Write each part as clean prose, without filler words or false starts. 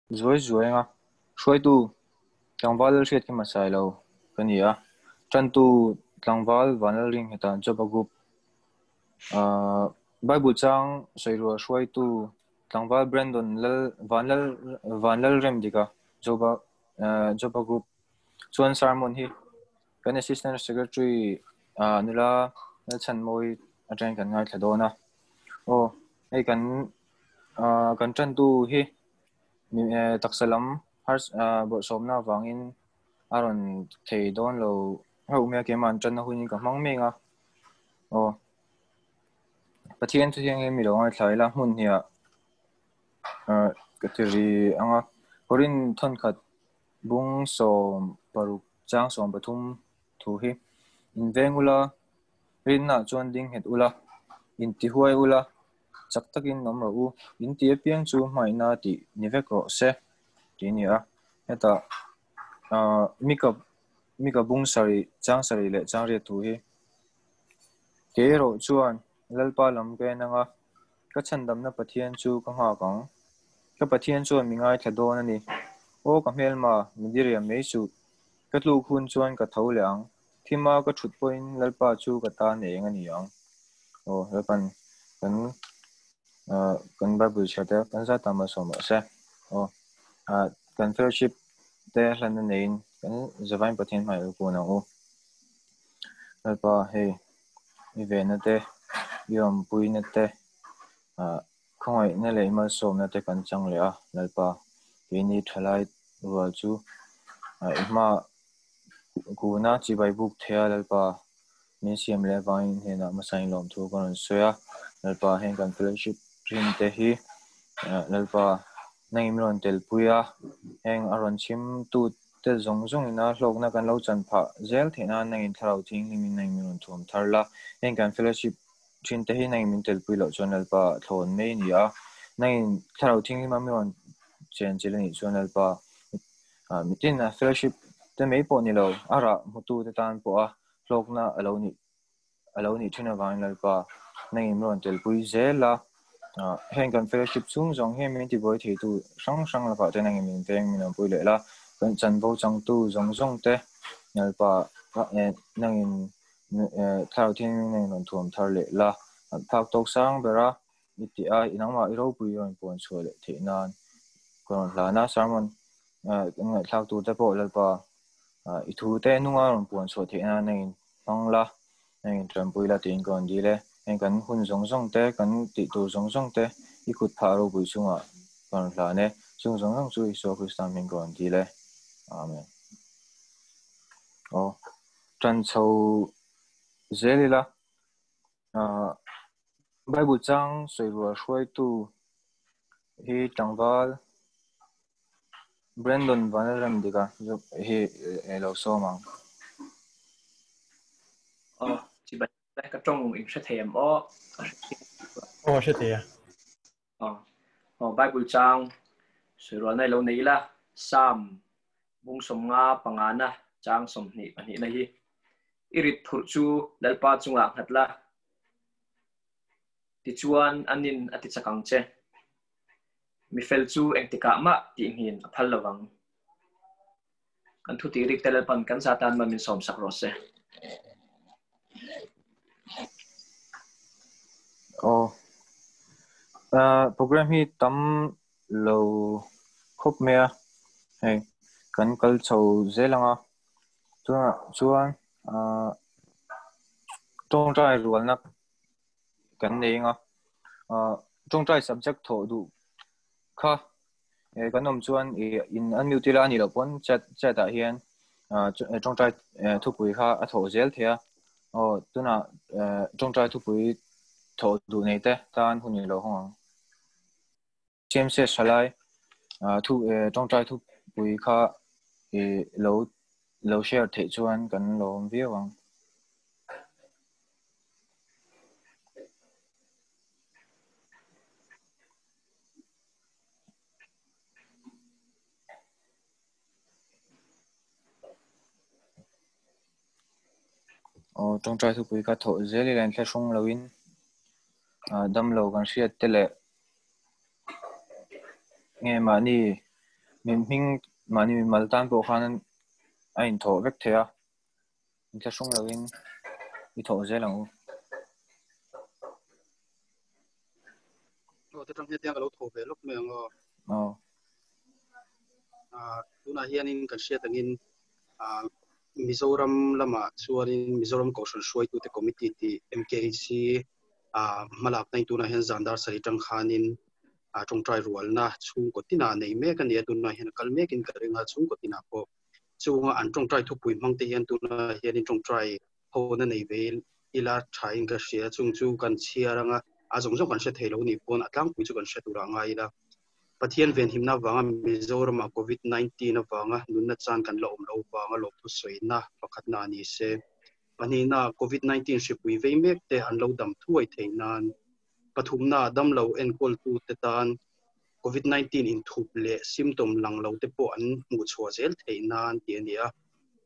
Zuai nga Hruaitu Tv.Lalhriatkima Sailo kania Tantu Tv.Vanlalrinngheta Joba Group Bible chang sawirual Hruaitu Tv.Brandon Vanlalremdika Joba Group chuan sermon hi kan Asst.Secretary Nl.Lalchhanmawii atrain kan ngai thladona ei kan Tantu hi taksalam har bo somna wangin aron thei don lo ho me ke man chan hu ni ka mang me nga pathian thu yang mi lo ngai thlaila hun hia ka thiri anga horin thon khat bung som paruk chang som pathum thu hi invengula rinna chuan ding het ula inti huai ula chak takin nom ro u inti piang chu mai na ti nivek ro se ti ni a heta mika bung sari chang sari le chang ria thu hi ke ro chuan lalpa lam ke nanga ka chandam na pathian chu ka nga kang ka pathian chu mi ngai thadon ani ka mel ma midiriam mei chu ka tlu khun chuan ka tho leang thima ka thut poin lalpa chu ka ta ne ngani yang lalpan kan Bible chata kan za ta ma som se kan fellowship te hlan nein kan zavain pathian mai ko na lalpa hei event te yom puin te khoi na le ma som na te kan chang le a lalpa ini Ṭhalai Pâwl chu ima kuna chi bai book thea lalpa min siam le vain hena ma sain lom thu kon soya lalpa hen kan fellowship trim te hi lalpa nei mron tel puya heng aron chim tu te zong ina hlok na kan lo chan pha zel thena nei tharau thing ni min nei mron thum tharla heng kan fellowship trim te hi nei min tel pui lo chon lalpa thon mei ni a nei tharau thing ma mron chen chilani chon lalpa mitin fellowship te mei po ni lo ara mutu te tan po a hlok na alo ni thina wang lalpa nei mron tel pui zela heng kan fellowship chung zong he min ti boy thi tu sang la pa te nang min teng min pui le la kan chan bo chang tu zong te lalpa nang in thau thing nang non thum thar le la phak tok sang bera iti a inangma iro pui ron pon chole the nan kon la na sermon ngai thak tu te po lalpa ithu te nunga ron pon so the na nang pangla nang tram pui la tin kon di le heng kan hun zong te kan ti tu zong te ikut pharo bui chunga kon la ne chung zong chu iso kristan min kon di le amen tran chou zelila Bible chang sawirual Hruaitu hi Tv.Brandon Vanlalremdika hi lo somang chỉ bật cái trong mình sẽ thèm sẽ thèm Bible chang sawirual này lâu này là sam bung som nga pangana chang som ni ani na hi irit thur chu lalpa chunga hatla ti chuan anin ati chakang che mi fel chu engtika ma ti ngin aphal lawang kan thu ti rik telalpan kan satan ma min som sak rose program hi tam lo khop mea hey kan kal chou zelanga chuan tong trai rual nak kan nei nga tong trai subject tho du kha kan nom chuan in unmute la ni lo pon chat a hian tong trai thu pui kha a tho zel thea tuna tong trai thu pui tho du nei te tan hun ni lo hong Cmcs Ṭhalai thu tong trai thu pui kha lo share the chuan kan lo viawang tong trai thu pui kha tho zeli len thla sung loin dam lo kan hriat te le nge ma ni mình mani maltan bộ khan anh thọ vek thea mình sẽ sung lawin đi thọ dễ lòng thế trong hiện đang lâu thổ về lúc mình tu na hian in kan sia tangin Mizoram lama chuanin Mizoram Kaushal Hruaitu te Committe ti MKC malak nai tu na hian zandar sari tang khanin trong trai rual na chung ko tina nei me kan ya tu na hian kal me kin karinga chung ko tina ko chung an trong trai thu pui mang te hian tu na hian in trong trai ho na nei ve ila thain ka sia chung chu kan chiaranga azong zong kan se thelo ni pon atlang pui chu kan se turanga ila pathian ven himna wanga Mizoram COVID-19 na wanga nunna chan kan lo wanga lo thu soina pakhat na ni se panina COVID-19 shipui ve mek te an lo dam thuai theinan pathumna dam lo en kol tu te tan COVID-19 in thup le symptom lang lo te po an mu chua zel theinan ti ania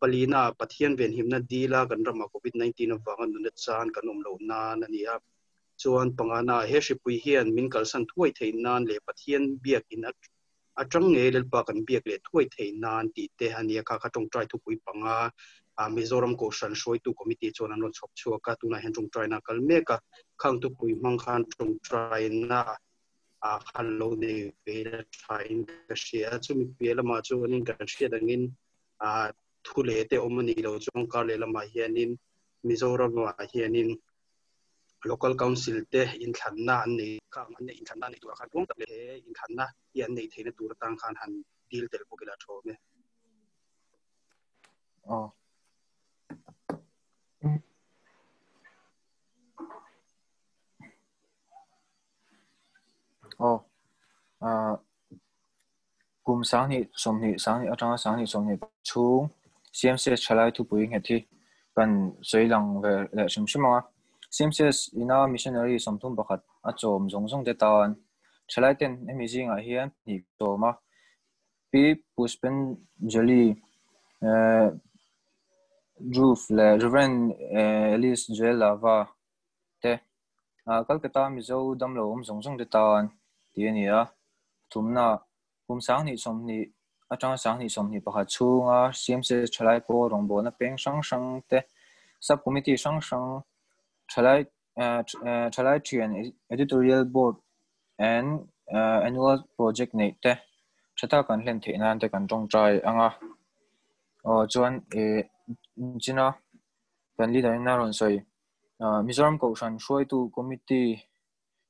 palina pathian ven himna dila kan rama COVID-19 na wanga nunna chan kan lo na ania chuan pangana he shipui hian min kalsan thuai theinan le pathian biak in atang nge lel pa kan biak le thuai theinan ti te ania kha tong trai thu pui panga Mizoram Kaushal Hruaitu Committe chuan an ron chhop chua ka tuna hen tong trai na kalmeka khang tu pui mang khan tong trai na hallo ne ve thain ka sia chumi pela ma chuan in kan sia dangin thule te omani lo chong kar le lama hianin Mizoram wa hianin local council te in thanna an nei khang an nei in thanna nei tur khan tong tak le in thanna hian nei theina tur tang khan han deal tel pokila thome kum sang ni atang sang ni somni chung CMCs Ṭhalai Pâwl ngeti kan soilang ve le shimshima CMCs ina missionary somthum bakhat achom zongzong te tan Ṭhalai ten amazing a hian ni toma pi puspen jali roof le reverend Elise Lava te Kolkata mizo damlo zongzong te tan ti ania tumna kum sang ni somni atang sang ni somni pakhat chunga CMCs Ṭhalai Pâwl rongbo na peng sang te subcommittee sang Ṭhalai Trian editorial board and annual project nei te thata kan hlen theinan te kan tong trai anga chuan china kan leader na ron soi Mizoram Kaushal Hruaitu Committee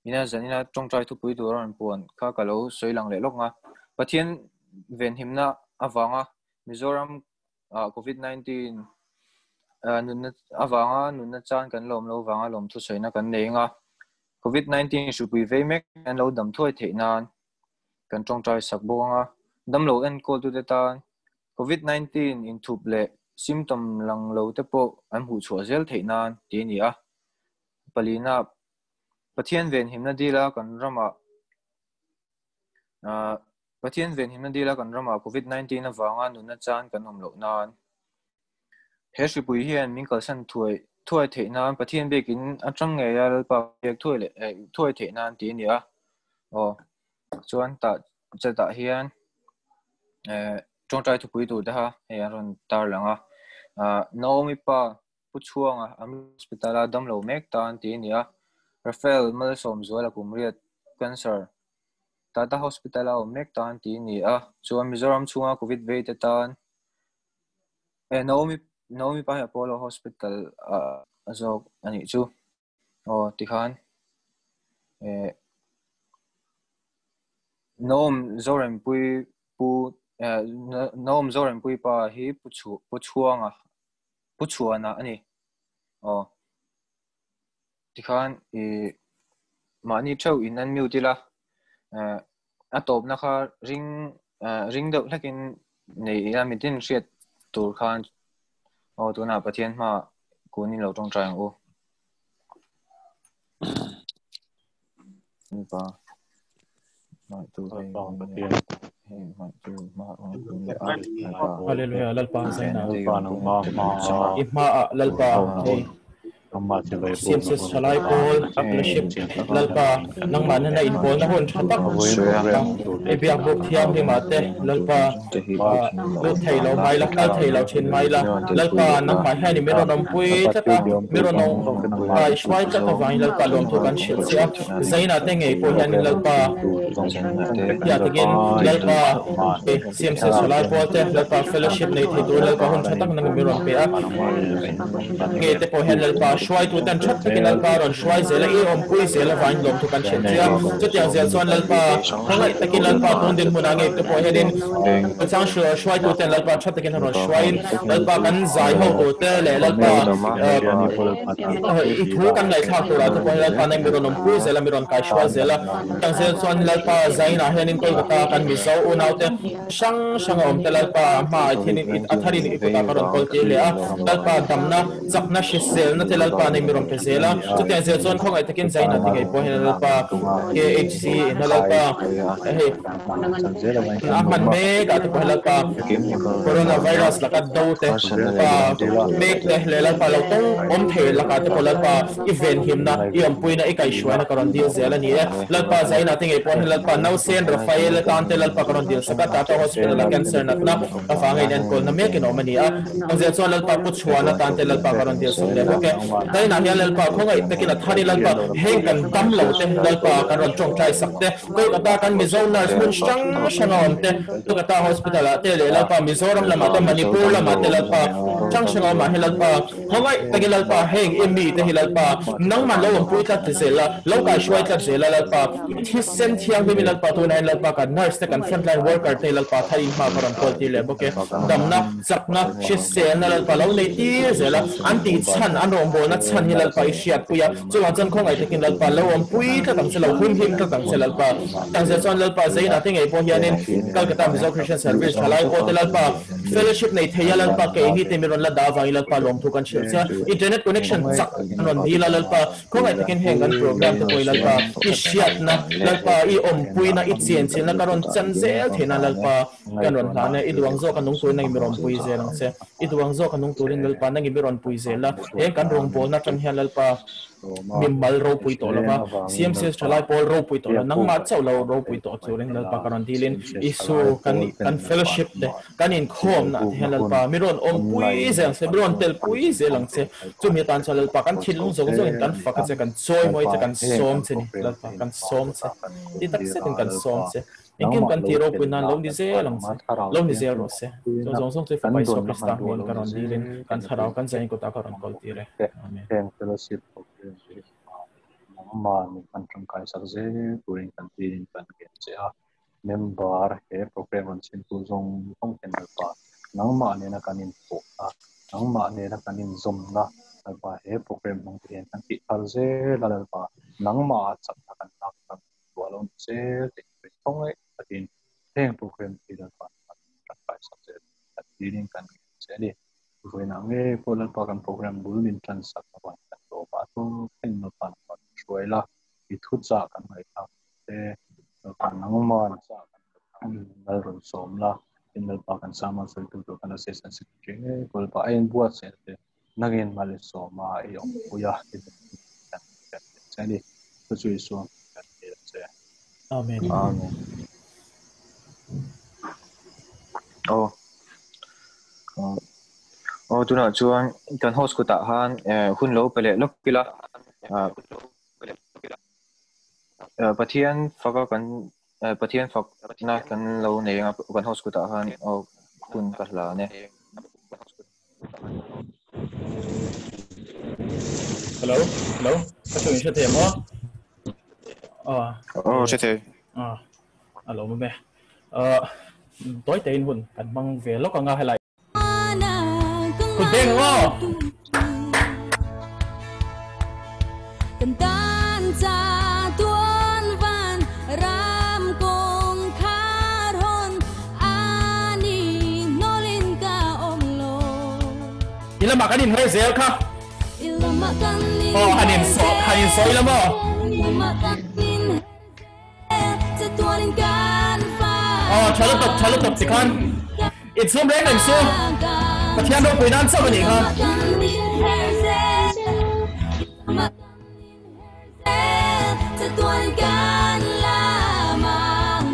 ina zanina tong trai thu pui tur an pon kha kalo soilang le loknga pathian ven himna awanga Mizoram COVID-19 nunna awanga nunna chan kan lom lo wanga lom thu soina kan neinga COVID-19 shupui ve mek an lo dam thuai theinan kan tong trai sakbonga dam lo en kol tu te tan COVID-19 in thup le symptom lang lo te po an hu chua zel theinan ti ni a palina pathian ven himna dila kan rama COVID-19 awanga nunna chan kan om lo nan he shipui hian min kalsan thuai theinan pathian bekin atang nge ya pa pek thuai theinan ti ni a chuan ta chata hian tong trai thu pui tu da ha he ron tar langa naomi pa puchuanga hospital dam lo mek tan ti ni a Rafael malsom zola kumriat cancer tata hospital o mek tan ti ni a chuan Mizoram chunga covid ve te tan naomi pa Apollo hospital azok ani chu tikhan nom zoren pui pa hi puchuana ani tikhan mani thau in an mutila atop na kha ring do lakin nei ya mitin riat tur khan tuna pathian ma kuni lo tong trang o ni pa ma tu pathian ma tu ma Hallelujah lalpa zaina lalpa nang ma lalpa Cmcs Ṭhalai Pâwl fellowship lalpa nangman na inpol na hun thatak ibiak buk thiam hi mate lalpa lu thailo mai la kal thailo chin mai la lalpa nangman hani mironom pui tata mironong kai shwai tata vai lalpa lom thu kan shil sia zaina te ngei po hian lalpa ya tegin lalpa Cmcs Ṭhalai Pâwl te lalpa fellowship nei theitur lalpa hun thatak nang miron pe a nge te po hian lalpa Hruaitu tan that takin lalpa ron hruai zela e om pui zela vain lom thu kan chen chia chutiang zel chuan lalpa hongai takin lalpa tun din huna nge te po hian chang Hruaitu tan lalpa that takin ron hruain lalpa kan zai ho tu te le lalpa i thu kan lai thak tu ra te po lalpa nang miron om pui zela miron kai hruai zela chang zel chuan lalpa zaina hian in kolkata kan mi zo unau te shang om te lalpa ma thenin atharin ikuta karon kol te le a lalpa damna zakna shisel na te lalpa nei miron pe zela chutiang zel chuan khongai takin zaina te ngai po hian lalpa KHC na lalpa he ahman me ka te po lalpa coronavirus lakat do te pa mek te le lalpa lo tong om the lakat te po lalpa event himna i om puina i kai shwa na karon deal zela ni lalpa zaina te ngai po hian lalpa now sen Rafael tan te lalpa karon deal sakata ta hospital la cancer natna ka fa ngai den kol na me ke no mani a ang zel chuan lalpa put chhuwa na tan te lalpa karon deal sak le okay dai na hian lalpa khongai takin a thari lalpa heng kan dam lo te lalpa karon chong trai sak te koi ata kan mizo nurse mun shang om te to kata hospital a te le lalpa mizoram lama te manipur lama te lalpa shang om ma lalpa khongai takin lalpa heng emi te lalpa nang ma lo om pui tlat te zela lo ka shwai tlat zela lalpa thi sen thiang be lalpa to na lalpa kan nurse te kan frontline worker te lalpa thai ma karon kol ti le boke damna sakna shisel na lalpa lo nei ti zela anti chan an rom bo na chan hi lalpa i shiat puya chuwa chan khongai takin lalpa lo om pui ta tam se lo hun him ta tam se lalpa tang se chuan lalpa zaina te ngei po hianin Calcutta Mizo Christian Service Ṭhalai Pâwl te lalpa fellowship nei theia lalpa ke hi te miron la da vai lalpa lom thu kan shil cha internet connection chak anon dila lalpa khongai takin hengan program te poi lalpa i shiat na lalpa i om pui na i chen chen na karon chan zel thena lalpa kanon la ne i duang zo kanung tu nai miron pui zelang se i duang zo kanung turin lalpa nang i miron pui zela he kan rong bol na chan hian lalpa mimbal ro pui to lama Cmcs Ṭhalai Pâwl ro pui to la nang ma chau lo ro pui to churin lalpa karon dilin isu kan fellowship te kan in khom na hian lalpa miron om pui zeng se miron tel pui zelang se chumi tan cha lalpa kan thilung zo zo in kan faka che kan choi moi che kan som che ni lalpa kan som che ti tak se tin kan som che ingkim kan tiro pui nan long di ze lang se long di ze ro se so zong zong che fa pai so krista min karon dilin kan tharau kan zain ko ta karon kol ti re amen man kan tang kai sak je turin kan tin kan ke che a member he program on chin tu zong ong ken pa nang ma ne na kanin po a nang ma ne na kanin zom na pa he program ong ten kan ti al je la la pa nang ma chak kan tak tak walon che te thong ai atin heng program ti da pa kan kai sak je tin kan che ni voi na nge polan pa kan program bulin tran sak pa kan to pa to ken no paช่วยละอิทุจ่ากันไปครับแต่การนั่งมันจ่ากันเรารวมสมละเป็นเราปากันสามัญสกุลตัวกัน Asst.Secretary ก็เลยปาเองบวชเสร็จเลยนักเรียนมาเลยสมาเองปุยาที่เป็นใช่ดิก็ช่วยส่วนกันเองใช่อาเมนอาเมนโอ้ตัวน่ะชวนกันโฮสกุตาฮันคุณโลไปเลยลกกิละประเทศฟักกันประเทศฟักนะกันเราเนี่ยกันโฮสกุตาฮันเอาคุณกันละเนี่ยฮัลโหลก็ช่วยช่วยเทียมวะช่วยเทียฮัลโหลมั้ยแม่tối tênหุ่นกันบังเวลก็ง่ายไรคุณเด้งวะกันตานจาตวนวันรำกงคารอนอานีโนลินกาอมโลอิลมากันอินเฮเซลครับฮันอินซอยแล้วมั้งฉันรู้ตบสิคันอิดซูมเร่งหนึ่งซูมประเทศเราคุยนั่นสักวันนี้ครับ sa tuwan kan lamang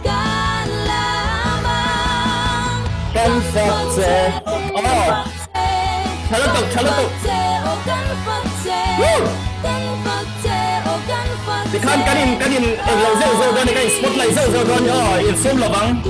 kan lamang kan fakse oh chalatok thì kan kanin lâu dâu con cái spotlight dâu con in sum lo bang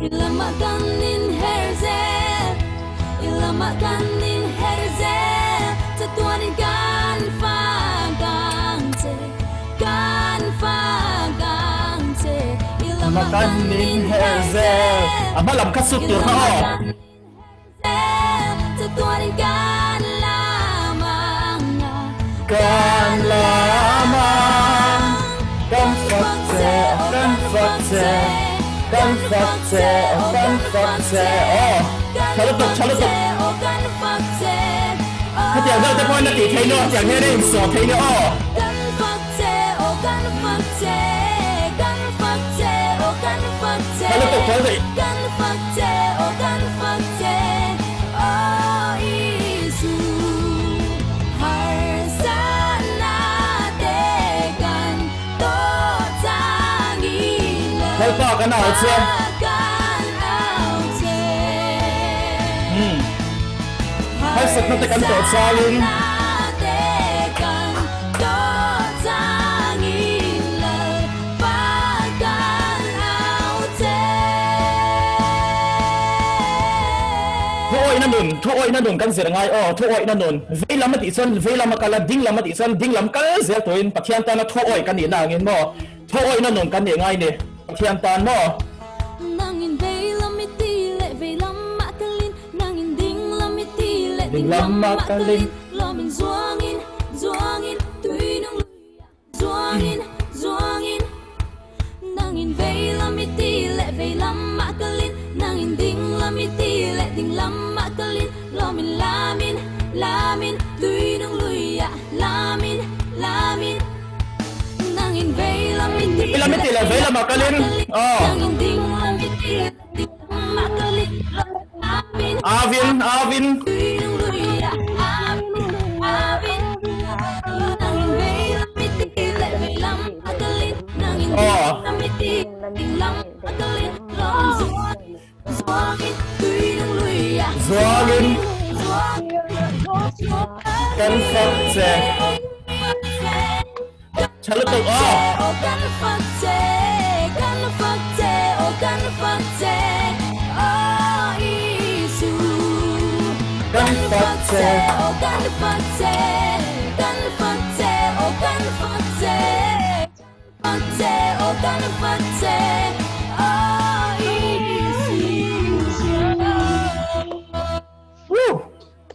Ilamakan in herzel sa tuwan kan fagangse ilamakan in herzel amalam kasutur ha sa tuwan kan lamang kan fakse oh chalatok cái tiếng đó point là thấy nó tiếng nghe đây sổ thấy nó chalatok thôi vậy Hãy subscribe cho kênh Ghiền Mì Gõ để không bỏ lỡ những video hấp dẫn hãy subscribe cho kênh Ghiền Mì Gõ thu oi na nun kan zer ngai thu oi na nun vei lama ti son vei lama kala ding lama ti son ding lam kal zel toin pathian ta na thu oi kan ni na ngin mo thu oi na nun kan ni ngai ni pathian ta mo nangin vei lama ti le vei lama kalin nangin ding lama ti le ding lama kalin lo min zuangin tui nung zuangin nangin vei lama ti le vei lama kalin nangin ding lama ti le ding lama kalin lo min lamin tui nung luya lamin nangin vei lama ti le vei lama kalin nangin ding lama ti le ding lama kalin Avin tui nung luya avin nangin vei lama ti le vei lama kalin nangin ding lama ti ding lama kalin lo zuangin tui nung luya zuangin kan fakse chalatok kan fakse isu kan fakse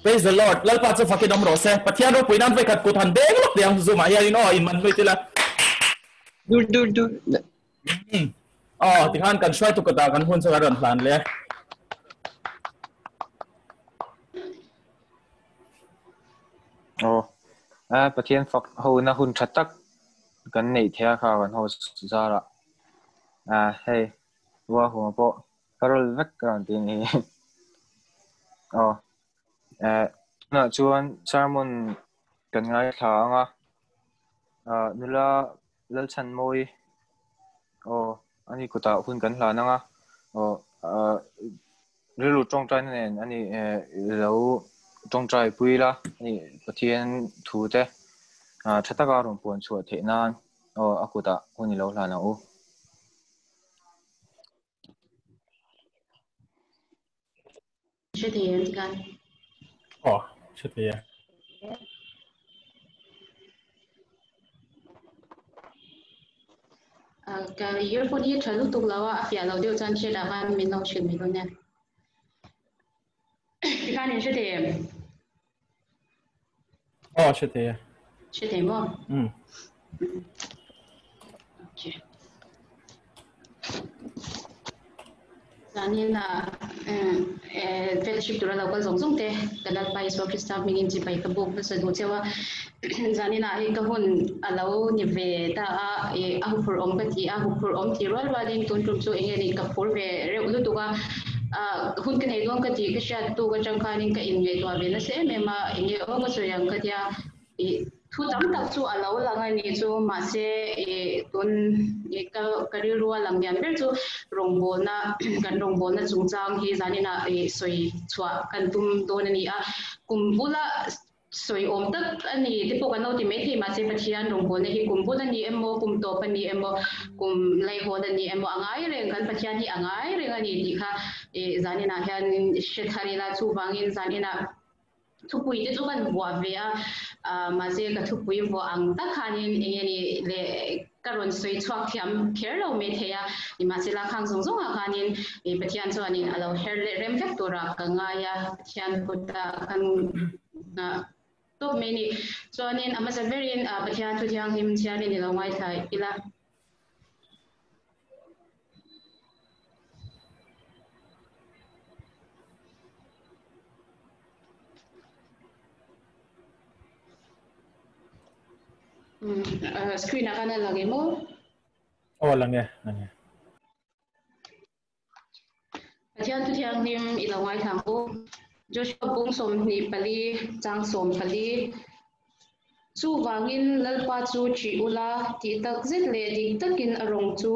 Praise the Lord. Lalpa sa fakid am rose. Pathian ro puinan vai kat kutan deng lok diang zuma ya ino in man vai tila. Du. Tinghan kan shwai tu kata kan hun sa ran plan le. Pathian fak ho na hun thatak kan nei thea kha kan ho zara hey wa ho po karol vek kan tin hi na chuan sermon kan ngai tha anga Nl.Lalchhanmawii ani kuta hun kan hla nanga rilu tong trai nen ani lo tong trai puila ani pathian thu te thataka ron pon chu the nan akuta huni lo hla na u Chết thì cái earphone hier trở lúc tục lâu à phía lâu điều chăn chia là hai mình lâu chuyện mình luôn nha cái này sẽ thì chết thì không ok Zanina fellowship tura local zong te kadal pai so Krista mingin ji pai ka bok na sa do chewa zanina he ka hun alo ni ve ta a hu phur om ka ti a hu phur om ti rol walin tun tum chu enge ni ka phur ve re ulu tu ka hun ka nei dong ka ti ka sha tu ka chang khanin ka in ve to ve na se me ma enge o ma so yang ka tia thu tam tak chu alo langa ni chu ma se tun ka career ru lang yan ber chu rongbol na kan rongbol na chungchang hi zanina soi chwa kan tum don ani a kumbula soi om tak ani tipo kan noti me thi ma se pathian rongbol na hi kumbula ni emo kum to pani emo kum lai ho da ni emo angai reng kan pathian hi angai reng ani ti kha zanina hian shethari la chu wangin zanina thupui te chu kan bua ve a ma se ka thupui bo ang ta khanin engeni le karon soi chhuak thiam kher lo me theya ni ma se la khang zong zong a khanin pathian chu anin alo her le rem vek tora ka nga ya pathian puta kan top many so anin ama sa verin pathian thu thiang him chian ni lo ngai thai ila screen akan lagi mo lang ya pathian tu thiang nim ilawai thampo Joshua bung som ni pali chang som pali chu wangin lalpa chu chi ula ti tak zet le di takin arong chu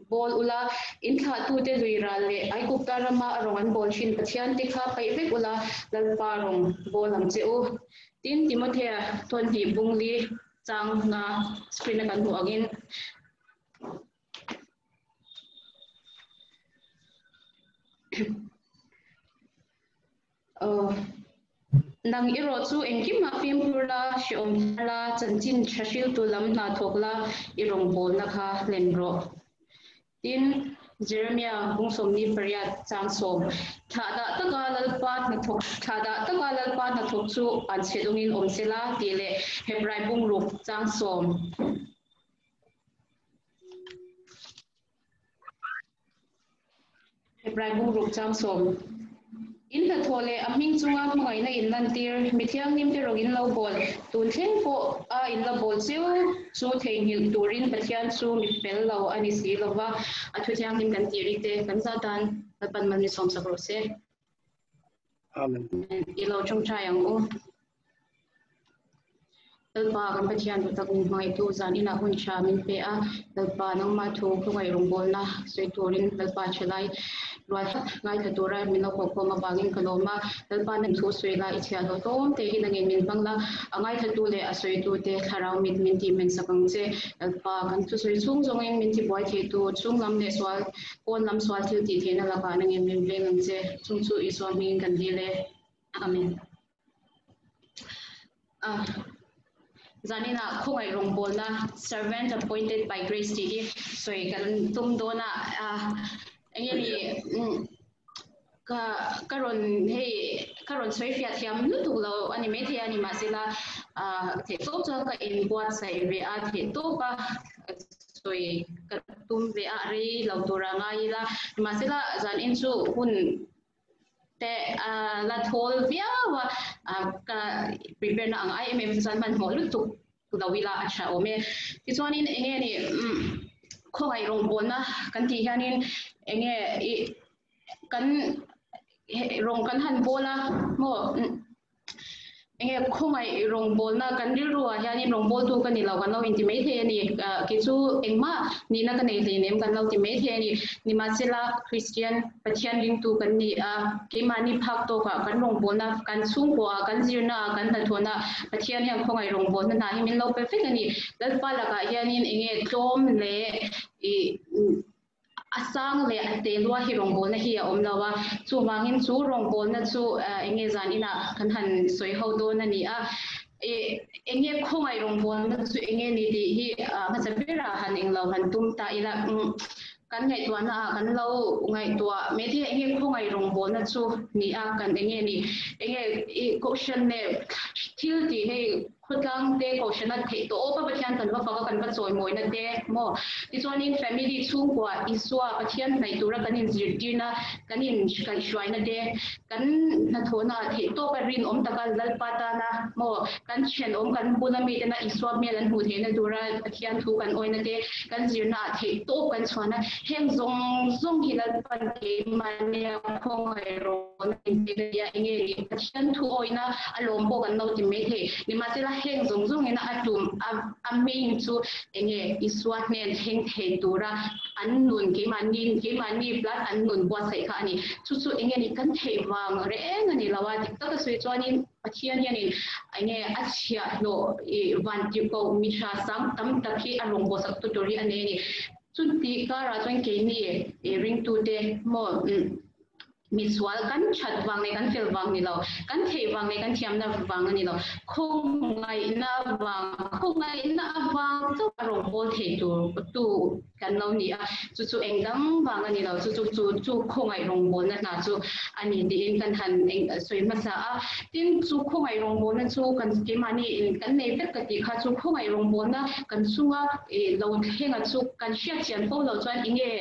bol ula in kha tu te luira le ai ku tarama arong an bol shin pathian te kha pai vek ula lalpa rong bol am che u tin timothea thon hi bung li chang na screen kan hu again nang iro chu engki ma phim purla shom la chanchin thashil tu lam na thokla irong bol na kha lenro tin Jeremiah bungsom ni paria chang som thada taka lalpa na thok thada taka lalpa na thok chu an chedungin omsela tile hebrai bung ruk chang som hebrai bung ruk chang som in the thole aming chunga mai na in nan tir mithiang nim te rogin lo bol tun theng po a in la bol chu chu theng hil turin pathian chu mi pel lo ani si lova a thu thiang nim kan tiri te kan za dan pan man ni som sakro se amen ilo chung chayang o dalpa kan pathian tu tak mai tu zani na hun cha min pe a dalpa nang ma thu khungai rong bol na soi turin dalpa chelai ngai ta tura min ko ko ma bangin kaloma dalpa nan thu soi la ichia lo tom te hi nangin min bangla angai tha tu le asoi tu te tharau mit min ti men sakang che dalpa kan tu soi chung zong eng min ti boy the tu chung lam ne swal kon lam swal thil ti thena la ka nangin min ve nang che chung chu i swal min kan dile amen zanina khongai rong bol na servant appointed by grace ti soi kan tum do na engeli karon soi fia thiam lu tu lo ani me thia ani ma sila the to cha ka in buat sai ve a the to pa soi ka tum ve a ri lo tu ra ngai la ma sila zan in chu hun te la thol via wa ka prepare na ang IMM zan man mo lu tu lo wila acha o me ti chuan in enge ni khongai rong bol na kan ti hianin enge kan rong kan han bola mo enge khongai rong bol na kan ri ruwa hianin rong bol tu kan ni lo kan lo intimate he ni ki chu engma ni na kan nei le nem kan lo intimate he ni ma sela Christian pathian ring tu kan ni ke mani phak to ka kan rong bol na kan chung ko kan zirna kan ta thona pathian yang khongai rong bol na hi min lo perfect ani dal pa la ka hianin enge klom le asang le ate lua hi rong bol na hi om lawa chu wangin chu rong bol na chu enge zanina kan han soi ho do na ni enge khongai rong bol na chu enge ni di hi ma sabira han eng lo han tum ta ila kan ngai tua na kan lo ngai tua me thi enge khongai rong bol na chu ni kan enge ni enge question ne thil ti he khutlang te koshana the to pa pathian kan wa fa kan ba choi moi na te mo ti chuanin family chung kwa iswa pathian nai tura kanin zirtina kanin kai shwai na te kan na thona the to pa rin om taka lal pata na mo kan chen om kan buna mi te na iswa me lan hu the na tura pathian thu kan oina te kan zirna the to kan chwana heng zong hi lal pan ke mania khong ai ro na te ya inge pathian thu oina alom bo kan no ti me the ni ma se la heng zong ina atum amin chu enge iswa ne heng the tura an nun ke mani plus an nun bo sai kha ani chu enge ni kan the wang re ngani lawa tik ta sui chawani pathian yani enge achia no van ti ko mi sha sam tam takhi along bo sak tu tori ane ni chu ti ka ra chang ke ni ring tu de mo miswal kan chat wang ne kan fel wang ni lo kan the wang ne kan thiam na wang ani lo khong ngai na wang chu ro bol the tu kan lo ni a chu engdam wang ani lo chu khong ngai rong bol na chu ani din kan han eng soi ma sa a tin chu khong ngai rong bol na chu kan ke mani kan nei pet ka ti kha chu khong ngai rong bol na kan sunga lo henga chu kan sha chian po lo chuan inge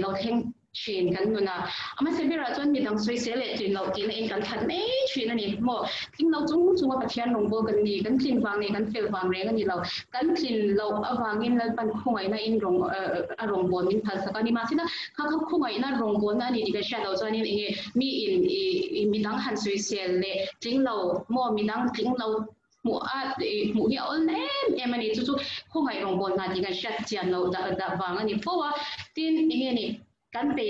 lo heng chin kan nuna ama sebira chuan mi dang soi sele tin lo tin in kan that nei chin ani mo ting lo chung pathian rong bo kan ni kan chin wang ni kan fel wang reng ani lo kan chin lo awangin lal pan khungai na in rong rong bo min phal sakani ma sina kha khungai na rong bo na ni diga sha lo chuan in mi in mi dang han soi sele ting lo mo mi dang ting lo mu hi ol em ani chu khungai rong bo na diga sha chian lo da wang ani fowa tin inge ni kan pe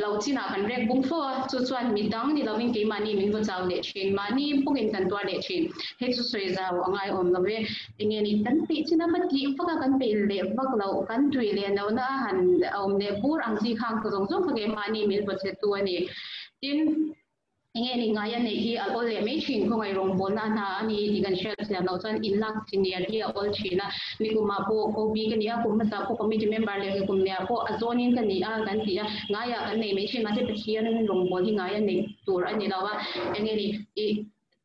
lo china kan rek bung fo chu chuan mi dang ni loving ke mani min bo chaw le chin mani pungin kan twa le chin he chu soi za angai om lo ve inge ni kan pe china ma ki fa kan pe le bak lo kan tui le no na han om ne bur ang chi khang ko jong jong ke mani min bo che tu ani tin inge ni ngaya nei hi al ol le me chin ko ngai rong bol na na ani digan share se no chan in lak senior hi ol china mi ku ma po ko bi ke ni a kum ta ko committee member le kum ne po azonin kan ni a kan ti a ngaya kan nei me chin ma se pathian rong bol hi ngaya nei tur ani lawa inge ni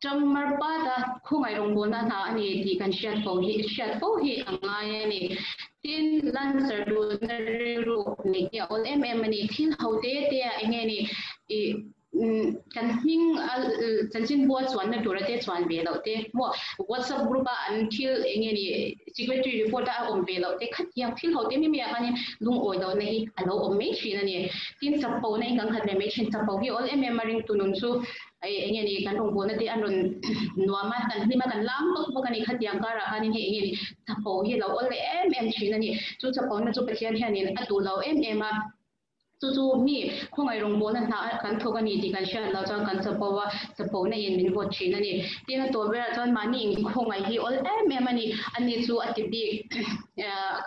chamar pa da ko ngai rong bol na na ani ti kan share po hi ngaya ni tin lan sar du na ru ni ya ol ani thin hote te inge ni kan hing chanchin bo chuan na turate chuan be lo te mo WhatsApp group until enge ni secretary report a om be lo te khatia phil ho te mi me ani lung oi do nei alo om me chin ani tin chapo nei kan khat me chin chapo hi all ring tunun chu ai enge ni kan rong bo na te anon nuama kan ni ma kan lam to kan ni khatia kara ani he enge ni chapo hi lo all chin ani chu chapo na chu pathian hi ani atu lo a chu mi khongai rong bo na na kan thogani ti kan sha la cha kan chapo na in min bo chin ani tina to bera chon mani khongai hi all ani ani chu atibi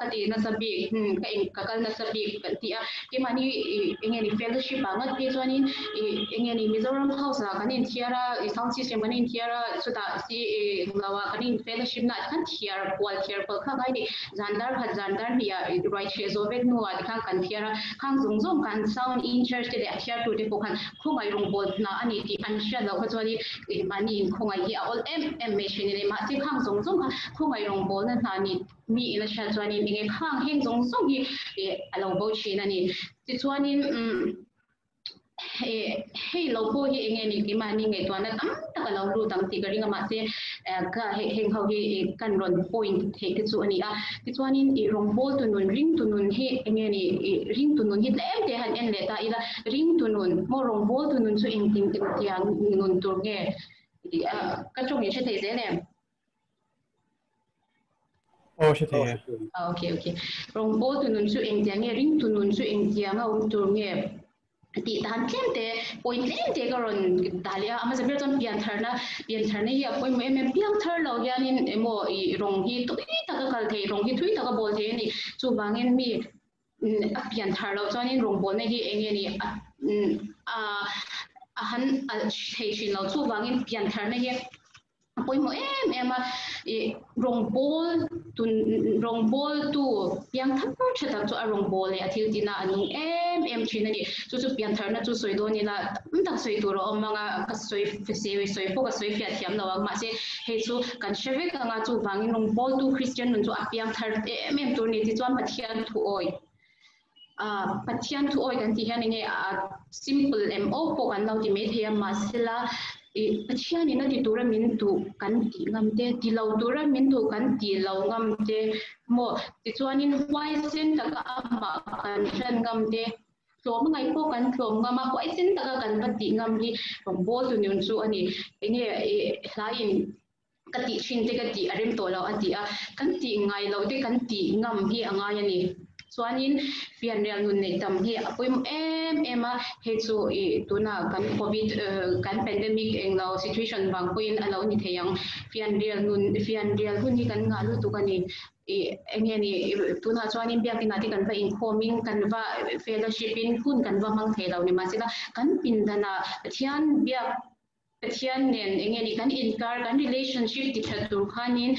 kati na sabi ka kal na sabi ti a ke mani engeni fellowship angat ke choni engeni Mizoram House a kanin thiara sound system kanin thiara chuta si lawa kanin fellowship na kan thiar pol kha gai ni zandar bia right chezovet no ad kan thiara khang zong kan sound in church de akhia to de pokhan khongai rong bol na ani ti an sha lo khachwani mani khongai hi all machine ne ma ti khang zong khongai rong bol na ni mi ila sha chwani nge khang heng zong hi alo bo chin ani ti chwani hey lo bo hi enge ni ki mani nge to na tam ta lo ru tang ti garing ma se ka heng ho hi kan ron point the ti chu ani a ti chuan in rong bol tu nun ring tu nun he enge ni ring tu nun hi lem te han en le ta ila ring tu nun mo rong bol tu nun chu eng ting tiang nun tur nge ka chung ni che te ze le she the okay rong bol tu nun chu eng tiang nge ring tu nun chu eng tiang a tur nge ti tan kem te point kem te garon dalia ama se berton pian tharna hi apoi me pian thar lo yanin emo I rong hi to ta ka kal the rong hi thui ta ka bol the ni chu bangin mi a pian thar lo chanin rong bol ne hi enge ni a han a thei chin lo chu bangin pian thar ne hi apoi mo ema rong bol tu piang thap chata chu rong bol le athil tina anung china ni chu piang thar na chu soido ni la tak soi tu ro manga ka soi soi po ka soi fia thiam lawa ma se he chu kan sheve ka nga chu wangin rong bol tu christian nun chu piang thar tur ni ti chuan pathian thu oi pathian thu oi kan ti hian nge simple mo po kan lo ti me thia masila pathian ni na ti tura min tu kan ti ngamte ti lo tura min tu kan ti lo ngamte mo ti chuanin wai sen taka ama kan ran ngamte tlom ngai po kan tlom ngama wai sen taka kan pati ngamli rong bol tu nyun chu ani nge hlain kati chin te kati arim to lo ati a kan ti ngai lo te kan ti ngam hi anga yani chuanin fian real nun nei tam hi apoim ema he chu tuna kan covid kan pandemic englo situation bang point alo ni theyang fian real hun ni kan nga lu tu kani engeni tuna chuanin biak tin ati kan va informing kan va fellowship in hun kan va mang thelo ni masila kan pin dana thian biak pathian nen engeni kan inkar kan relationship ti thatur khanin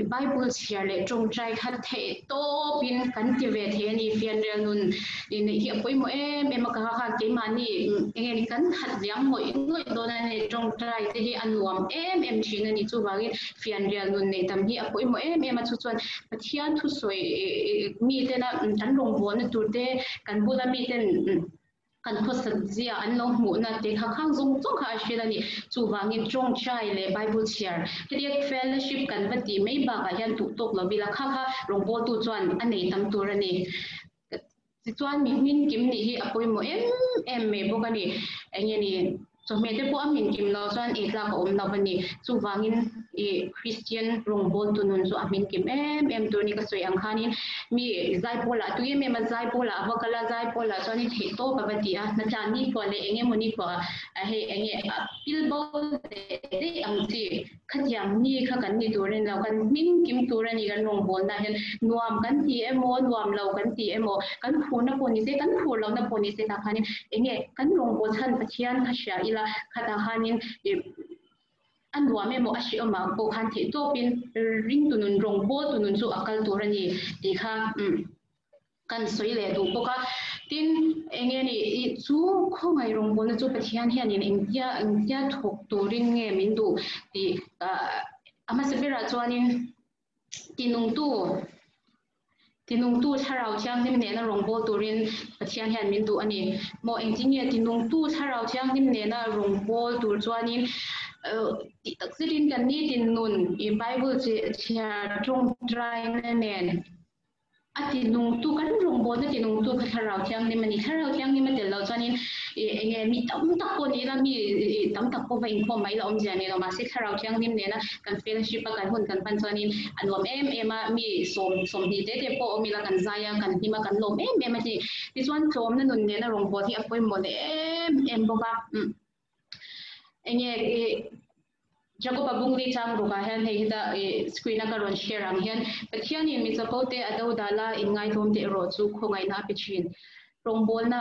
Bible share le trong trai khat the to pin kan ti ve the ni fian rel nun in hi apoi mo ka kha ke mani engeni kan hat liam mo ngoi dona ne trong trai te hi anuam china ni chu wangin fian rel nun nei tam hi apoi mo chu chuan pathian thu soi mi te na tan rong bon tur te kan bula mi ten kan phosat zia an lo mu na te kha khang zung kha shela ni chu wangin trong chai le bible share heriak fellowship kan vati mei ba ka hian tu tok lo bila kha rong bol tu chuan anei tam tur ani ti chuan mi min kim ni hi apoi mo me bokani engeni so me te po amin kim lo chuan tla ka om na bani chu wangin christian rong bol tu nun chu amin kim tur ni ka soi ang khanin mi zai pola tu me ma zai pola wakala zai pola chuan ni the to ka bati a na chan ni ko le enge moni ko he enge pilbol de ang ti khatyam ni kha kan ni turin lo kan min kim turani kan rong bol na hen nuam kan ti emo nuam lo kan ti emo kan phuna poni se kan phur lo na poni se ta khanin enge kan rong bol than pathian kha sha ila khata khanin an nuam emo ashi oma ko khan the to pin ring tunun rong bol tunun chu akal turani ti kha kan soi le du poka tin engeni chu khongai rong bol na chu pathian hian in india thok turin nge min du ti ama sebera chuanin tinung tu tharau chiang nim ne na rong bol turin pathian hian min du ani mo engineer tinung tu tharau chiang nim ne na rong bol tur chuanin ti taksirin kan ni tin nun I bible che trong try na nen ati nung tu kan rong bol na tinung tu tharau chiang nim ani tharau chiang nim tel lo chuanin enge mi tam tak ko ni la mi tam tak ko va in ko mai la om jani la ma se tharau chiang nim ne na kan fellowship kan hun kan pan chuanin anwam ema mi som hi te po mi la kan zaya kan hima kan lom ema ti chuan tlom na nun ne na rong bol hi apoi mo le boka enge Joba Group chang ruka hen he da screen ka ron share ang hen pathian ni mi chapote ado dala ingai thom te ro chu khongai na pichin rong bol na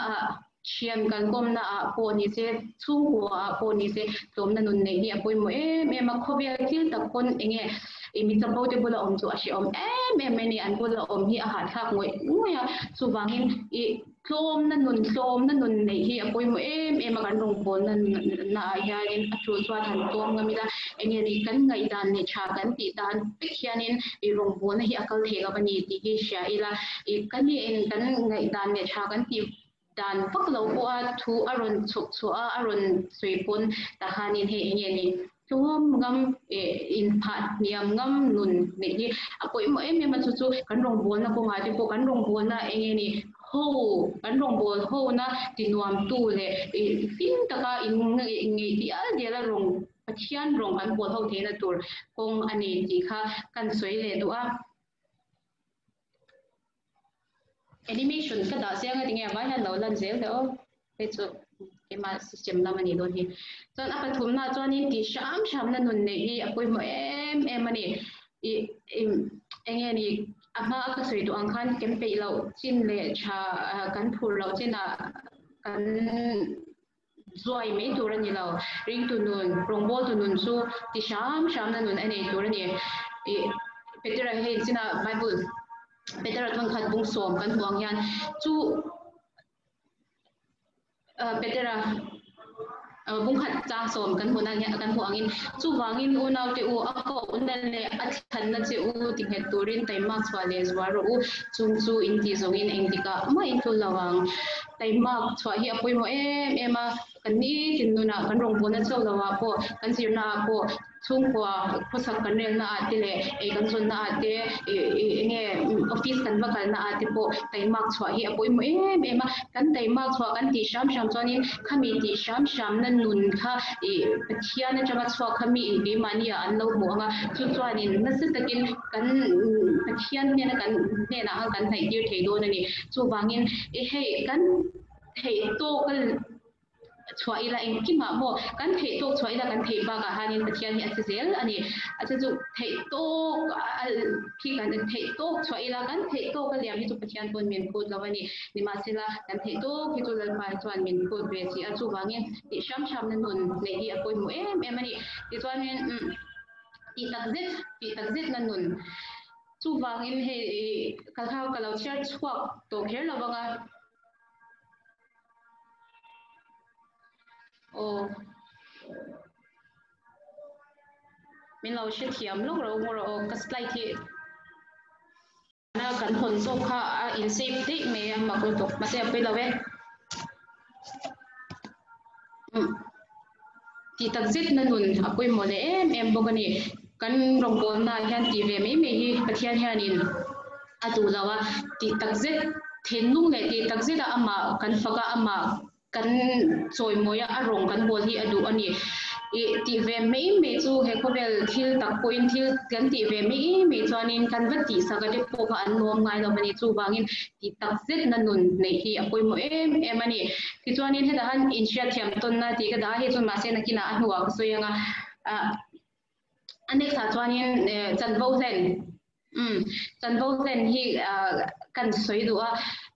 chiam kan kom na po ni se chu wa po ni se tom na nun nei ni apoi mo ma khobia kil ta kon enge mi chapote bola om chu ashi om ni an bola om hi a hat khak ngoi ya chu wangin tlom na nun nei hi apoi mo ma kan rong bol na ya in atru chwa than tom ngamila enge ri kan ngai dan ne cha kan ti dan pikhianin rong bol na hi akal thega bani ti hi sha ila kan ni en kan ngai dan ne cha kan ti dan pak lo ko thu aron chuk chua aron soipon ta hanin he enge ni chum ngam in phat niam ngam nun ne hi apoi mo ma chu kan rong bol na ko nga ti po kan rong bol na enge ni ho kan rong bol ho na tinuam tu le fin taka in ngi ti al de la rong pathian rong kan bol ho the na tur kong ani ti kha kan soi le du a animation ka da se nga tinga ba na lo lan zel do pe chu ema system na mani don hi chon apa thum na chon in ti sham na nun ne hi apoi mo ani enge ni ama ka soi tu ang khan campaign lo chin le cha kan phur lo china kan joy me turani lo ring tu nun rongbol tu nun su ti sham na nun ane turani Peter he sina Bible Peter thang khat bung som kan huang yan chu Peter bung khat chang som kan hunan ya kan huangin chu wangin unau te u ako unale athan na che u ti he turin tai marks wale zwaro u chung chu in ti zongin engdika ma in tu lawang tai mark chwa hi apoi mo ema kan ni tin nuna kan rong bona chaw lawa po kan sirna po chung kwa khosak kan rel na atile e kan son na ate nge office kan bakal na ate po tai mark chwa hi apoi mo ema kan tai mark chwa kan ti sham choni khami ti sham na nun kha pathia na chama chwa khami be mania an lo mo nga chu chwanin na se takin kan pathian ne na kan ne na kan thai dir thei do na ni chu wangin he kan thei to kal chwa ila en kima mo kan thei to chwa ila kan thei ba ga hanin pathian ni achizel ani achu thei to ki kan thei to chwa ila kan thei to ka liam hi chu pathian pon men ko lawani ni ma sela kan thei to ki chu lal pa chuan min ko be si achu wangin ti sham na nun le hi apoi mo ani ti chuanin ti takzet na nun chu wangin he kalhaw kalau char chhuak to kher lawanga min lo she thiam lo ro mo ro ka slide thi na kan hon so kha in shape de me ma ko to ma se pe lawe ti takzit na nun apoi mo le em bogani kan rong bol na hian ti ve me hi pathian hianin atu lawa ti takzit thenung le ti takzit ama kan faka ama kan choi moya arong kan bol hi adu ani ti ve me chu he khovel thil tak point thil kan ti ve me chuanin kan vati sagade po kha an nom ngai lo mani chu wangin ti takzet na nun nei hi apoi mo em ani ti chuanin he da han insia thiam ton na ti ka da he chu ma se na kina huwa so yanga anek sa chuanin chanvo zen hi kan soi duwa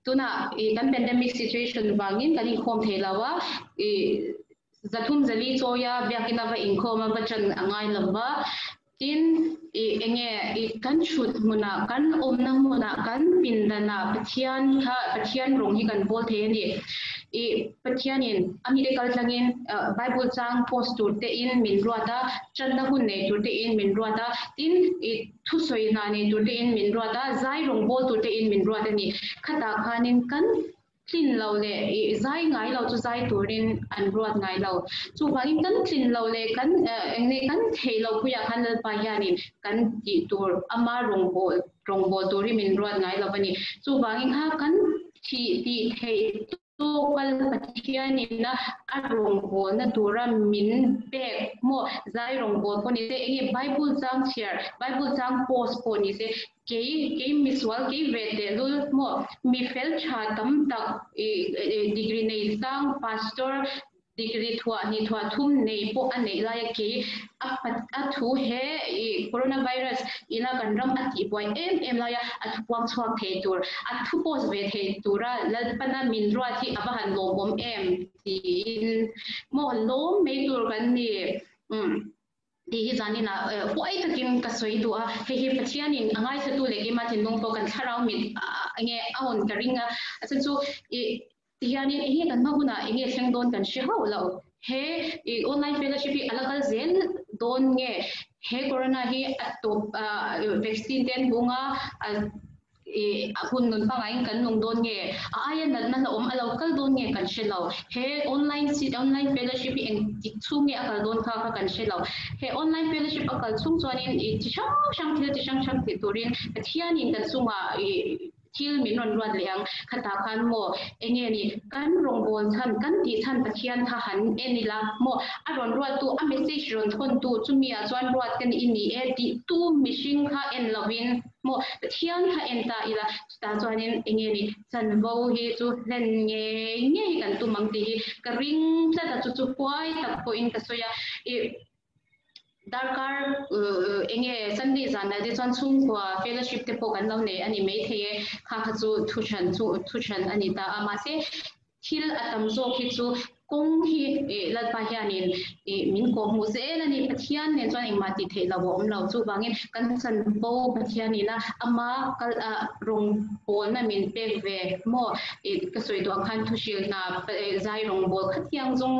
tuna kan pandemic situation wangin kan khom thelawa zathum zali choya byakina va inkhoma bachan angai lamba tin enge kan chut muna kan omna muna kan pindana pathian rong hi kan bol the ni pathianin amire kal thangin Bible chang post tur te in min ruata chanda hun ne tur te in min ruata tin thu soi na ne tur te in min ruata zai rong bol tur te in min ruata ni khata khanin kan clean lo le zai ngai lo chu zai turin an ruat ngai lo chu wangin kan clean lo le kan ne kan thei lo puya khan pa yanin kan ti tur ama rong bol turi min ruat ngai lo bani chu wangin ha kan thi ti thei to kal pathianin na arong bol na tura min bek mo zai rong bol ko ni se enge Bible chang share Bible chang post ko ni se ke miswal ke vete lul mo mi fel cha tam tak degree nei sang pastor degree thua thum nei po anei la ke athu he coronavirus ina kan ram ati boy em la ya athu pang chhuak the tur athu post ve the tura lalpana min ro thi abahan lom em tin mo lom me tur kan ni ti hi zani na poi takin ka soi du a he pathianin angai sa tu lege ma thin nong to kan tharau mit ange ahon karinga acha chu tianin he kan ma huna enge sengdon kan she ho lo he online fellowship alakal zen don nge he corona hi atop vaccine ten bunga hun nun pa ngai kan nong don nge aya na om alokal don nge kan she lo he online fellowship en tik chu nge akal don kha kan she lo he online fellowship akal chung chuanin ti shang thil turin pathianin kan chunga thil min ron leang khata khan mo enge ni kan rong bol chan kan ti chan pathian tha han enila mo aron ruat tu a message ron thon tu chumia chuan ruat kan ini ti tu mishing kha en lovin mo pathian kha en ta ila ta chuanin enge ni chan vo hi chu len nge kan tu mang ti ka ring sa ta chu puai tak po in ka soya darkar enge sunday zana de chan chung kwa fellowship te po kan lo ne ani me the kha chu thu chan ani ta ama se thil atam zo khi chu กงฮีลัดปะเฮียนินมินโกมูเซนันนี่ปะเทียนเนี่ยจวนอิมาติเทลาวอมเราจูบางเงินกันสันโบปะเทียนี่นะอามากัลรงโบนะมินเปกเวโมกระสวยตัวคันทุชิลนาใจรงโบขัดยังจง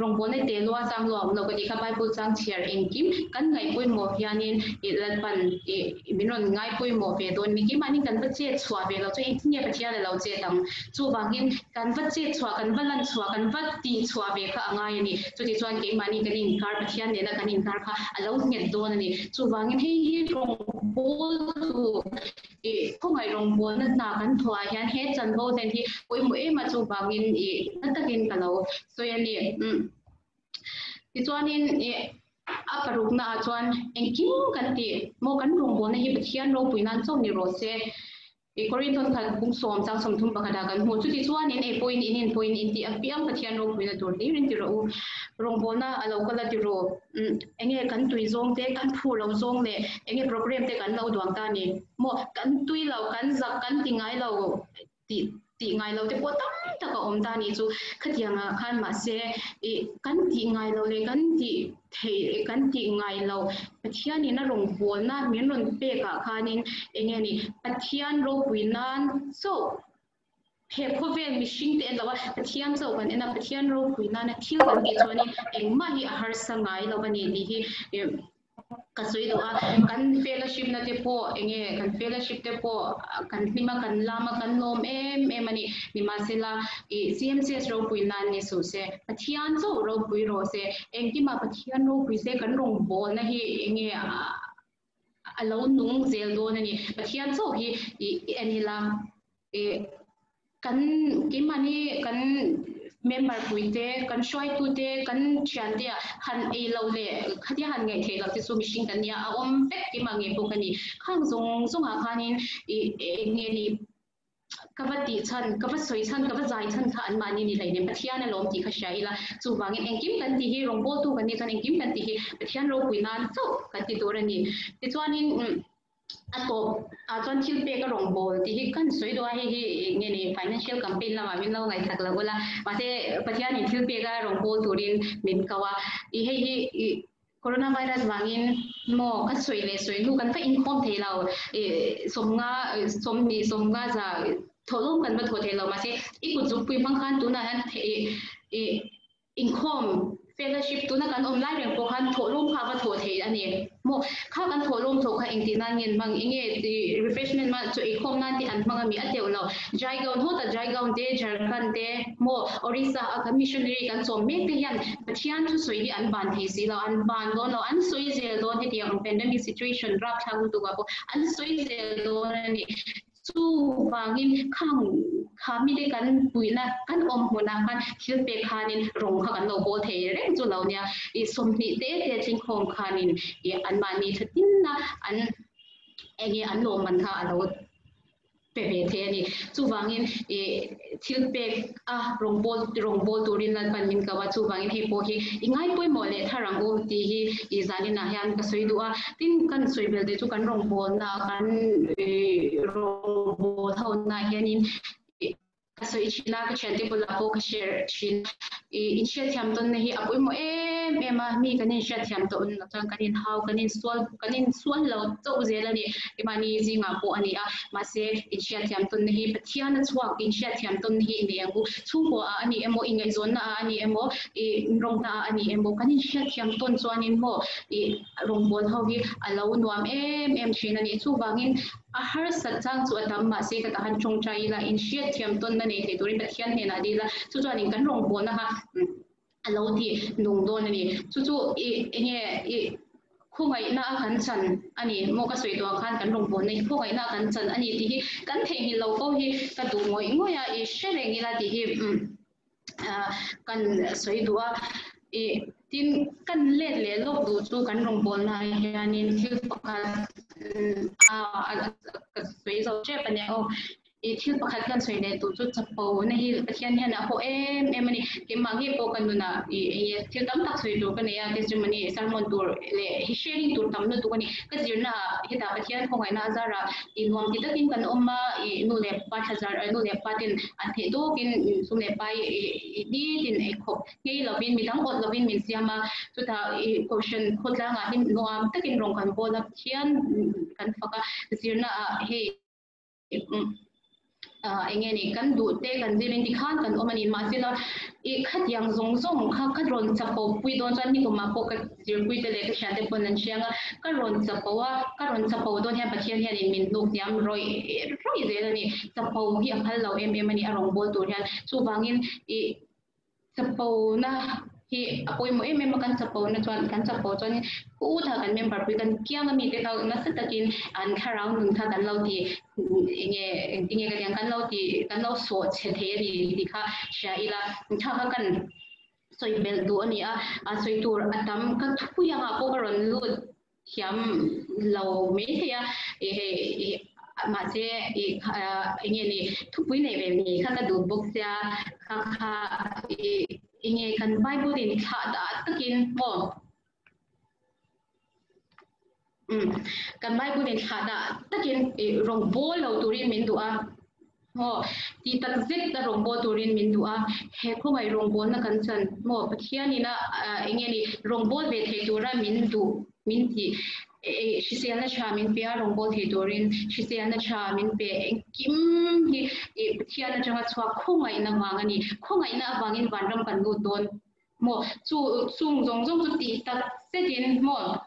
รงโบในเตลัวจังหลอมเราก็ดีกับไบเบิลจังเชียร์เองกิมกันไงปุยโมเฮียนินลัดปันมินรอนไงปุยโมเวโดนมิกิมันนี่กันบัดเจ็ดชัวเวเราจะเองที่เนี่ยปะเทียนเราเจ็ดตังจูบางเงินกันบัดเจ็ดชัวกันบัดลันชัวกันบัดตีชัวเวค่ะง่ายนี่จุดที่ชวนเก่งมานี่กันอินคาร์ปะเทียนเนี่ยนะกันอินคาร์ค่ะเราเงียบโดนนี่จูบางเงินให้รงโบตูพวกไงรงโบนั่นนากันทัวร์ยันเฮจันโบเซนที่โอ้ยมือมาจูบางเงินนั่นตะกินกันเราส่วนนี้ที่ชวนนี่อาปรุกนาชวนเองกินกันตีโมกันรงโบนั่นที่ปะเทียนเราปุยนั่นส่งนี่โรเซ่กรีนต้นขัดบุ้งสวมจากสมทุนประกาศกันหัวจุดที่ชวนนี่point in point inที่เปียมปะเทียนเราปุยนั่นตัวนี้เรื่องที่เรารงโบน่าเราก็ละที่เราเองกันตุยซงเตกันพูเราซงเลยเองโปรแกรมเตกันเราดวงตานี่โมกันตุยเรากันจักกันติงไงเราตีไงเราแต่ปวดตั้งแต่ก็อมตานี่จูขัดยังขันมาเสกันตีไงเราเลยกันตีเทกันตีไงเราปะเทียนนี่นะรงโบน่ามีนนเปกะขันนี่เองนี่ปะเทียนเราปุยนั่นโซ่เพลพเวมิชิงเตนเราว่าปะเทียนโซ่กันเอ็นปะเทียนเราปุยนั่นคิวกันกี่ตัวนี่เองมาที่อาหารสังไงเราวันนี้ดีก็สวยตัวกันเฟลชิพนั่นเทปเองกันเฟลชิพเทปกันนิมากันลามากันลมมันนี่นิมาเซลาCMCs เราปุยนันนี่สุเสปะเทียนโซ่เราปุยโรเสเองที่มาปะเทียนเราปุยเสกันรงโบนะฮีเองเรานุ่งเซลโดนนี่ปะเทียนโซ่ฮีอันนี้ละกันที่มานี่กันเมมเบอร์คุยเตกันช่วยตัวเตกันเชียนเดียหันเราเลยขัดยันไงเทเราจะสู้มิชิงกันเนี่ยเอาเป็กที่มาเงี้ยพวกนี้ข้างทรงอาคารนี้เงี้ยนี่กับว่าตีชันกับว่าสวยชันกับว่าใจชันข้าอันมานี่นี่เลยเนี่ยปะเทียนน่ะล้มตีข้าใช้ละจู่บางเงี้ยเองกิมกันตีฮีรงโบตูกันนี่กันเองกิมกันตีฮีปะเทียนเราคุยนานโซ่กันตีตัวนี้ที่ตัวนี้จนทิลเปก็รงโบที่กันสวยด้วยเงี้ยนี่ financial campaign ละมาวินเราไงสักแล้วก็ละมาเสปะเทียนนี่ทิลเปก็รงโบตัวนี้มินก็ว่าโคโรนาไวรัสบางอินโมกันสวยเลยสวยลูกกันไปอินคอมเทเราสมงาจะทะลุกันมาทั่วเทเรามาเสอีกุจุกปุยพังคันตัวนั้นอินคอมfellowship ตัวนั้นกันออนไลน์เรื่องพวกกันโถลุ่มค่ะว่าโถเทอันนี้โมข้ากันโถลุ่มโถค่ะเองที่นั่นเงินบางเองrefreshment มาจะอีกคนนั่นที่อันบางมีอันเดียวเราใจเก่าโน้ตใจเก่าเดจาร์กันเดโมอริสาอาคามิชชันนารีกันส่งเมกที่ยันปะเทียนทุสวยที่อันบานเทสิเราอันบานโดนเราอันสวยเจโดนที่เดียว pandemic situation รับทางตัวกับอันสวยเจโดนนี่สู้บางอินข้างขามีได้กันปุยนะกันอมหัวนากันทิลเปคานินรงเขากันโลโบเทเร่งจุเราเนี่ยสมนิเตจิงคงคานินอันมานีทัดินนะอันอันโลมันค่ะเราเปเทนี่จู่บางอินทิลเปรงโบตูรินลันปันมินกว่าจู่บางอินเฮโปเฮง่ายปุยโมเลถ้ารังโอตีฮีจานินาฮันก็สวยดูตินกันสวยเบลเดจู่กันรงโบนะกันรงโบเท่านั้นเฮนินso ichina ka chante bola ko ka share chin in share thiam ton ne hi apoi mo ma mi kanin share thiam ton na chang kanin how kanin swal lo to zela ni imani jinga po ani a ma se in share thiam ton ne hi pathian na chwa in share thiam ton hi ne angu chu ko ani emo ingai zon na ani emo rong na ani emo kanin share thiam ton chuanin mo rong bol ho hi alo nuam china ni chu bangin ahar satang chu atam ma se ka han chong chai la in share thiam ton na ne te turin pathian ne na di la chu chuanin kan rong bol na ha alo ti nung don ni chu khu ngai na kan chan ani mo ka soi to khan kan rong bol nei khu ngai na kan chan ani ti hi kan the hi lo ko hi ka du ngoi ya shereng ila ti hi kan soi duwa tin kan le lok du chu kan rong bol na hianin thil pakal soi zo che pa ne o thil pakhat kan soile tu chu chapo na hi pathian hian a ho emani ke mangi po kan na thil tam tak soi tu kan ya testimony sermon tur le hi sharing tur tam na tu kan ka jirna hita pathian khongai na azara nuam ti takin kan omma nu le 5000 nu le patin an the do kin sum le pai di tin e kho ngei lovin mi dang ot lovin min siama chu ta question khotla nga hin nuam takin rong kan bola khian kan faka jirna he engeni kan du te kan zirin ti khan kan omani masila khat yang zong zong khat ron chapo pui don chan ni ko ma po ka zir pui te le ka sha te pon an chianga ka ron chapo don ha pathian hian in min luk yam roi ze ni chapo hi a phal lo em ani arong bol tur hian chu wangin chapo na hi apoi mo em kan chapo na chuan kan chapo chuan ku tha kan member pui kan kiang mi te ka na sa takin an kharang nung tha kan lo ti nge ka yang kan lo so che the ri kha sha ila tha kan soi bel du ani a soi tur atam ka thu yang a po ron lu hiam lo me ya ma se nge ni thu pui nei be ni kha ka du bok sia kha nge kan bible din tha da takin mo kan bible din tha da takin rong bol lo turin min du a ho ti tak zet da rong bol turin min du a he ko mai rong bol na kan chan mo pathiani na nge ni rong bol be the tura min du min ti Shisiana Chamin Pia Rombol Hidorin, Shisiana Chamin Pe Kim Tiana Janga Chua Kunga in a Wangani, Kunga in a Wangin Vandam and Ludon, more Sung Zong Zong to Tea that set in more.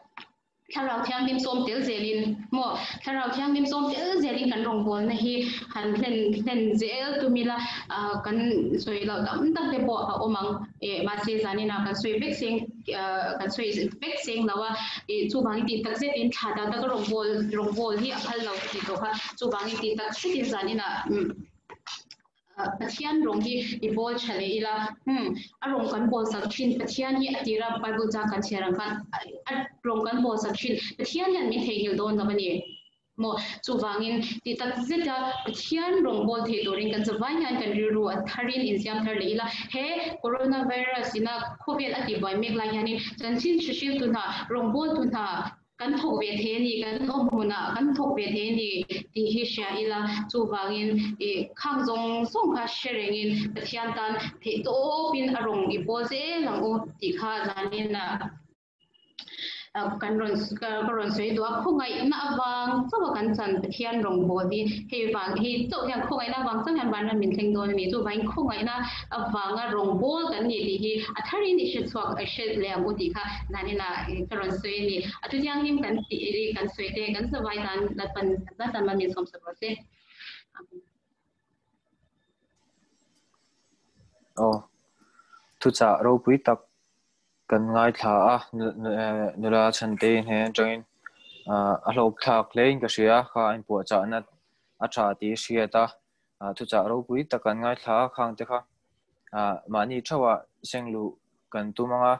Tarao Tiang Dim Som Del Zelin, more Tarao Tiang Dim Som Del Zelin and Rombol, he and then Zel to Mila can soy out the boat among Masses and in a can soy vexing. Kan soy vexing lawa chu bangi ti tak set in thada da rombol hi aphal lo ti to kha chu bangi ti tak set in zanina pathian rong hi bol chale ila arong kan bol sak thin pathian hi atira bible ja kan cherang kan rong kan bol sak thin pathian han mi thegil don na bani mo chu wangin ti tak zeta pathian rong bol the doring kan zawai han kan ru atharin insiam thar leila he coronavirus ina covid ati boy mek la yani chanchin shishil tu na rong bol tu na kan thok ve the ni kan omuna kan thok ve the ni ti hi sha ila chu wangin khang zong song kha sherengin pathian tan the to pin arong i bol se lang o ti kha zanina kan ron soi do khongai na awang chawa kan chan pathian rong bodi he wang hi to yang khongai na wang chang han ban min theng don mi chu wain khongai na awanga rong bol kan ni hi athari ni she chwak she le amoti kha nani na ron soi ni atu yang him kan ti ri kan soi te kan sawai dan la pan da tan man min som sa se thu cha ro pui tak kan ngai thla nula chan te he join a lok thak lein ka sia kha in po cha na a tha ti sia ta thu cha ro pui tak kan ngai thla khang te kha mani thawa senglu kan tumanga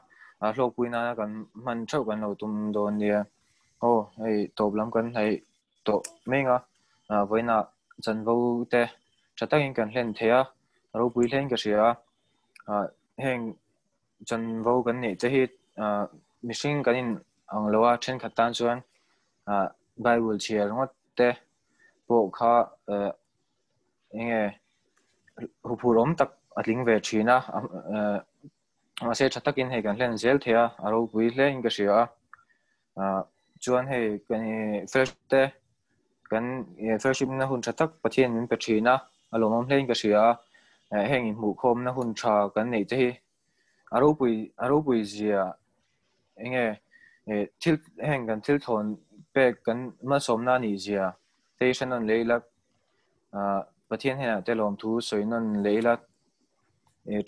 lok pui na kan man thau kan lo tum don nia ei toplam kan hei to menga voina chan vo te chatakin kan hlen thea ro pui hlen ka sia heng chan vo kan ni te hi mishing kan in ang lowa then khatan chuan bible chiar ngot te po kha enge hupurom tak atling ve thina se chatakin he kan hlen zel thea aro pui hle in ka sia chuan he kan first te kan fellowship na hun chatak pathian min pe thina alomam hlen ka sia heng in mu khom na hun tha kan nei te hi aro pui zia enge thil heng kan thil thon pe kan ma somna ni zia station on leila pathian he te lom thu soinon leila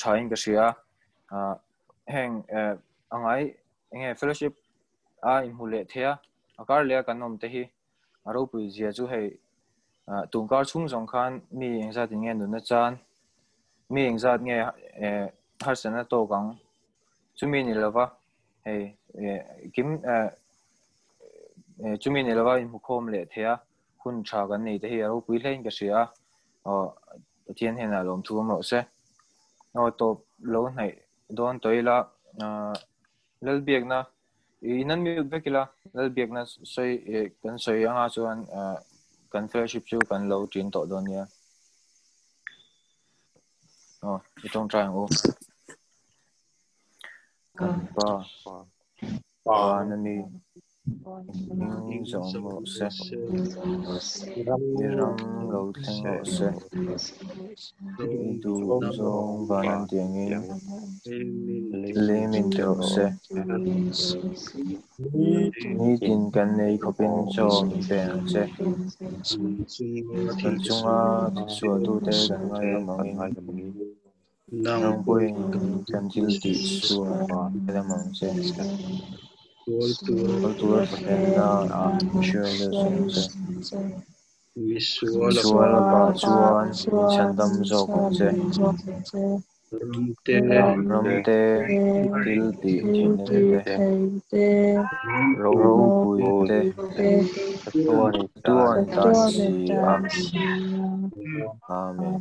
trying ka sia heng angai enge fellowship in hule thea akar le kan nom te hi aro pui zia chu hei tungkar chung jong khan mi engza ti nge nu na chan mi engza nge har sana to gang chumi ni lova hei kim chumi ni lova in hukhom le thea hun tha kan nei te hi aro pui hlein ka sia thiên hiện là lồng thu mẫu sẽ tổ lâu này đón tới là lal biếc na inan mi be kila lal biếc na soi kan soi anga chuan kan fellowship chu kan lo tin to don ya itong try o kan pa na mi ning zong mo se ram lo theng lo se du zong banan tiang in lemin te o se ni tin kan nei khopin chom pe che kan chunga sual tu te kan ngai mangin nang puin kan til ti sual la mang che all tur pathen na sure le song che sual pa chuan in chandam zo ko che ramte til ti thin te ro pui te tuan ta si amen